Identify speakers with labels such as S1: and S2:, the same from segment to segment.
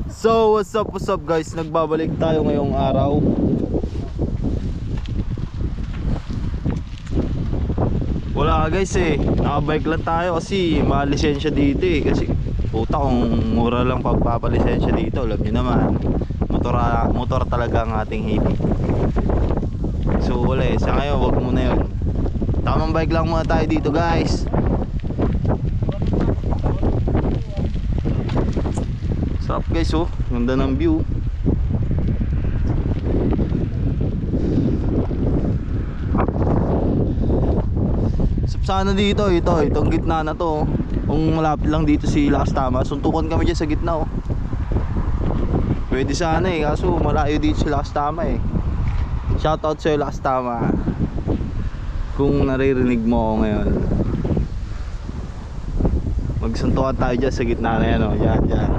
S1: So what's up guys, nagbabalik tayo ngayong araw. Wala guys nakabike lang tayo kasi malisensya dito kasi puta kung mura lang pagpapalisensya dito, alam nyo naman, motor talaga ang ating hilig. So wala sa ngayon, wag muna yun, tamang bike lang muna tayo dito guys. Sarap guys, ganda ng view. Sana dito, itong gitna na to, kung malapit lang dito si Lakas Tama, suntukan kami dyan sa gitna pwede sana kaso malayo dito si Lakas Tama Shoutout sa'yo Lakas Tama, kung naririnig mo ako ngayon. Magsuntukan tayo dyan sa gitna na yan dyan.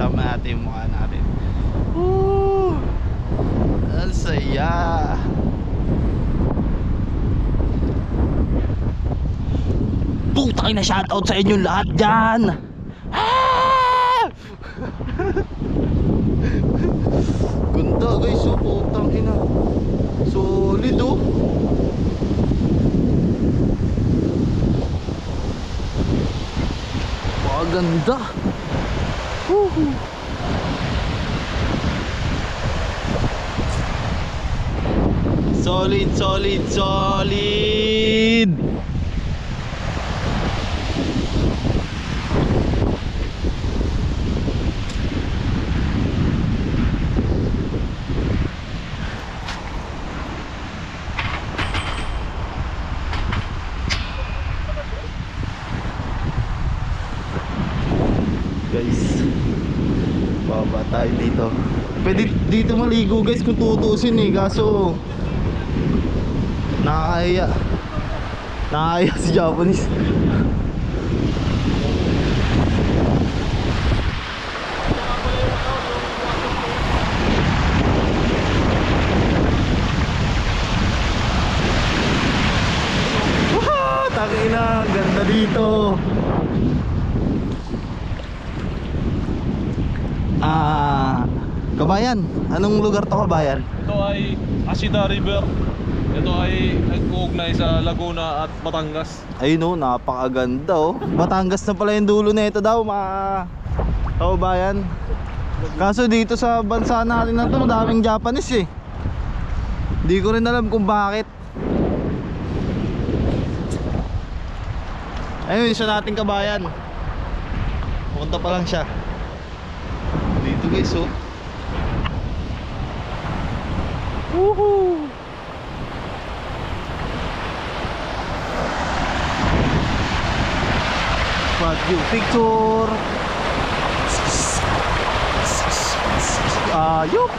S1: Tama natin yung mukha natin. Ang saya. Putang ina, shoutout sa inyong lahat dyan. Ganda guys, putang ina, solid maganda. Solid. Guys, baba tayo dito. Pwede dito maligo guys kung tutusin kaso nakakaya si Japanese. Tangina, ganda dito. Kabayan, anong lugar to, Kabayan?
S2: Ito ay Asida River. Ito ay nag-uugnay sa Laguna at Batangas.
S1: Ayun napakaganda Batangas na pala yung dulo na ito daw, mga Kabayan. Kaso dito sa bansa natin na to, madaming Japanese Hindi ko rin alam kung bakit. Ayun, isa nating Kabayan. Punta pa lang siya. Dito guys Woohoo! What you picture? Ayup!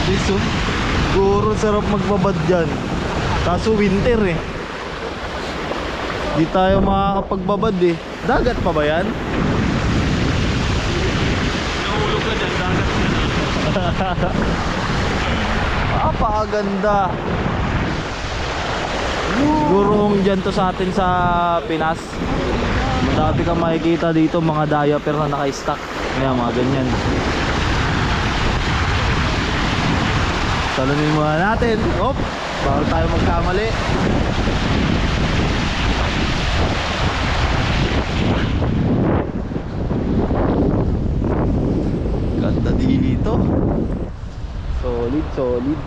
S1: This siguro sarap magbabad dyan. Kaso winter di tayo makakapagbabad Dagat pa ba yan?
S2: Nahulog ka dyan, dagat ka na.
S1: Napakaganda. Siguro dyan to sa atin sa Pinas, dati ka makikita dito mga diaper na naka-stack. Ngayon mga ganyan. Talunin muna natin. Bawal tayo magkamali. Ganda dito. Solid.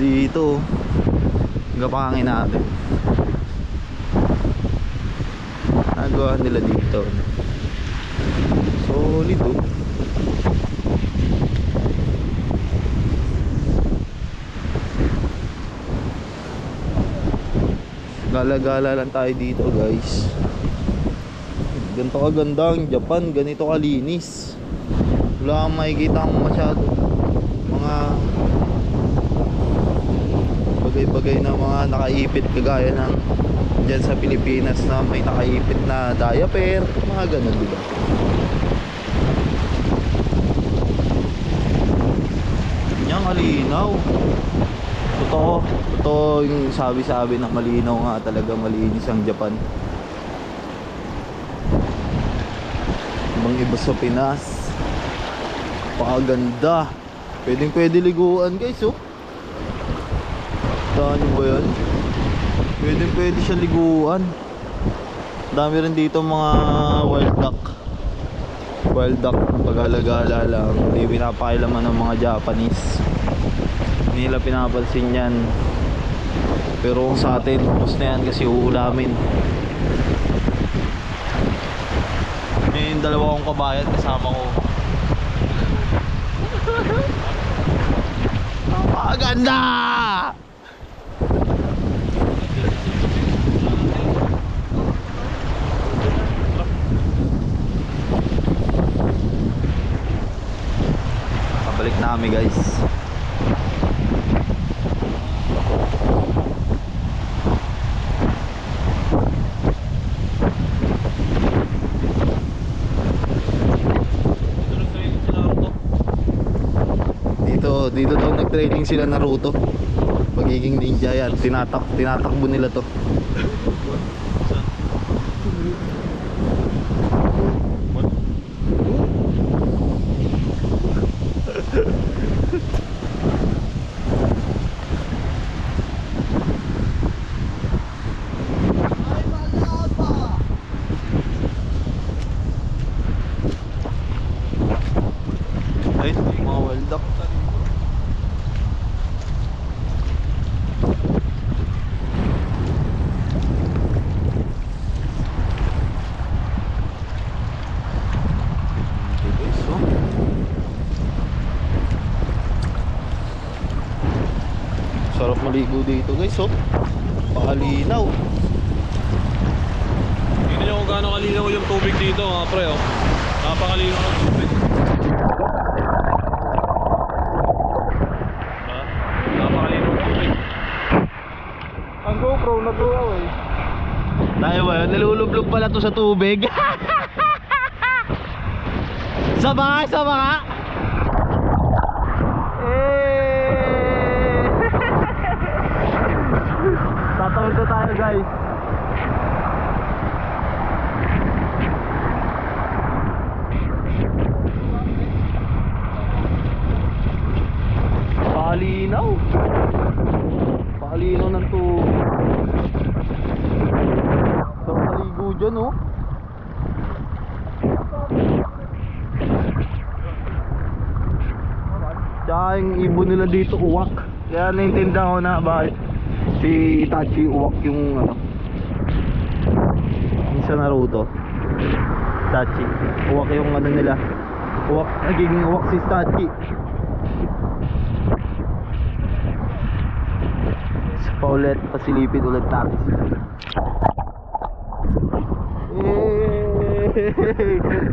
S1: Dito gapangin natin, nagawa nila dito solid Gala-gala lang tayo dito guys. Ganito kaganda ang Japan, ganito kalinis. Wala kang makikita masyado mga bagay-bagay na mga nakaipit kagaya ng dyan sa Pilipinas na may nakaipit na diaper, mga ganun, diba? Yan, malinaw. Totoo yung sabi-sabi na malinaw nga talaga, malinis ang Japan. Ibang iba sa Pinas. Pakaganda. Pwede liguan guys, oh. Saan nyo ba yan? Pwede siya liguan. Dami rin dito mga wild duck. Wild duck, pag-alagala lang. Hindi pinapakailaman ng mga Japanese. Hindi nila pinapansin yan. Pero kung sa atin, tapos na yan kasi uulamin. May dalawa kong kabayan kasama ko. Napakaganda! Pabalik na kami guys. Dito daw nag-training sila Naruto. Pagiging ninja yan. Tinatakbo nila to. Ay, mga wild duck. Sarap maligo dito guys, oh. Pakalinaw.
S2: Tingnan nyo kung gaano kalinaw yung tubig dito mga pre, oh. Napakalinaw ng tubig. Napakalinaw ng tubig.
S3: Ang GoPro nag-grow eh.
S1: Tayo ba yun? Nalulublog pala to sa tubig. Sama nga. Tatawid na tayo guys. Pakalinaw ng tubig. Sarap maligo dyan, oh. Tsaka yung ibon nila dito uwak. Kaya naintindihan ko na bakit si Itachi uwak yung ano, yung sa Naruto. Itachi uwak yung ano nila. Uwak, nagiging uwak si Itachi. Pa ulit, pasilipin ulit natin sila.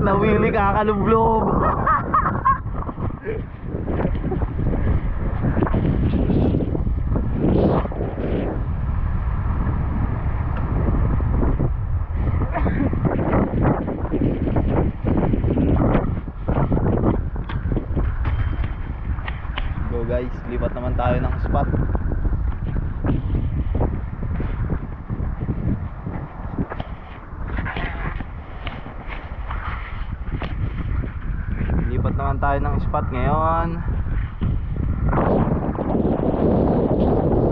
S1: Nawili kakalublob. Go guys, lipat naman tayo ng spot. Lipat naman tayo ng spot ngayon.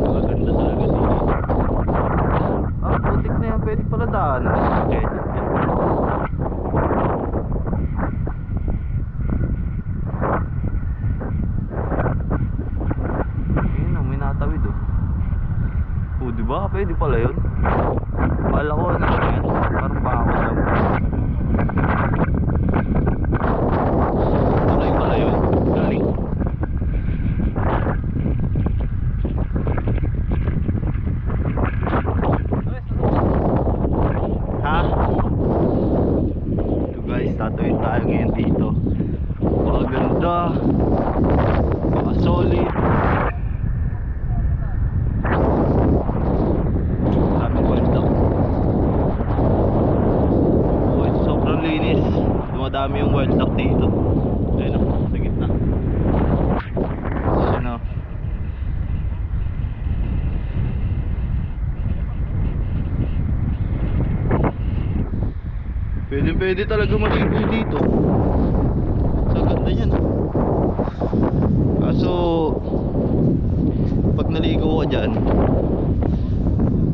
S2: Maganda talaga dito.
S1: Ah, putik na yan, pwede pala daan. Okay. Ayun, may natawid oh. Oh, diba? Pwede pala yun. Kala ko ano yan, parang bako lang.
S2: Tuloy pala yun. Galing.
S1: Baka solid. Daming welda. Okay, sobrang linis. Dumadami yung welda dito. Ayun o, sa gitna. Ayun o. Pwede talaga maligo dito. Sa ganda niyan. Kaso pag naligo ka dyan,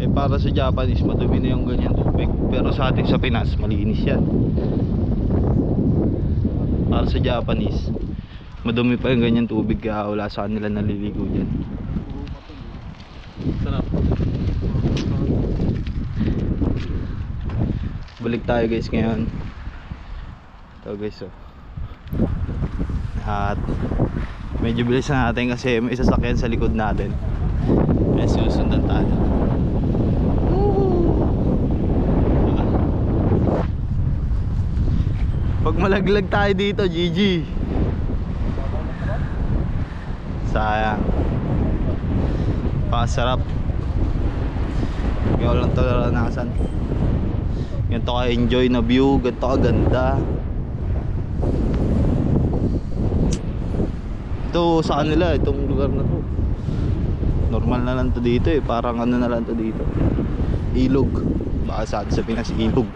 S1: eh para sa Japanese madumi na yung ganyan tubig. Pero sa atin sa Pinas malinis yan. Para sa Japanese madumi pa yung ganyan tubig, kaya wala sa kanila naliligo dyan.
S2: Sarap.
S1: Balik tayo guys ngayon. Ito guys, oh. At medyo bilis na natin kasi may sasakyan sa likod natin. May susundan tayo. Pag malaglag tayo dito, GG. Sayang. Pasarap. Kaya walang naranasan. Ganito ka-enjoy na view, ganito ka-ganda. Ito sa kanila, itong lugar na to normal na lang to dito eh, parang ano na lang to dito, ilog. Baka sa atin sa Pinas ilog.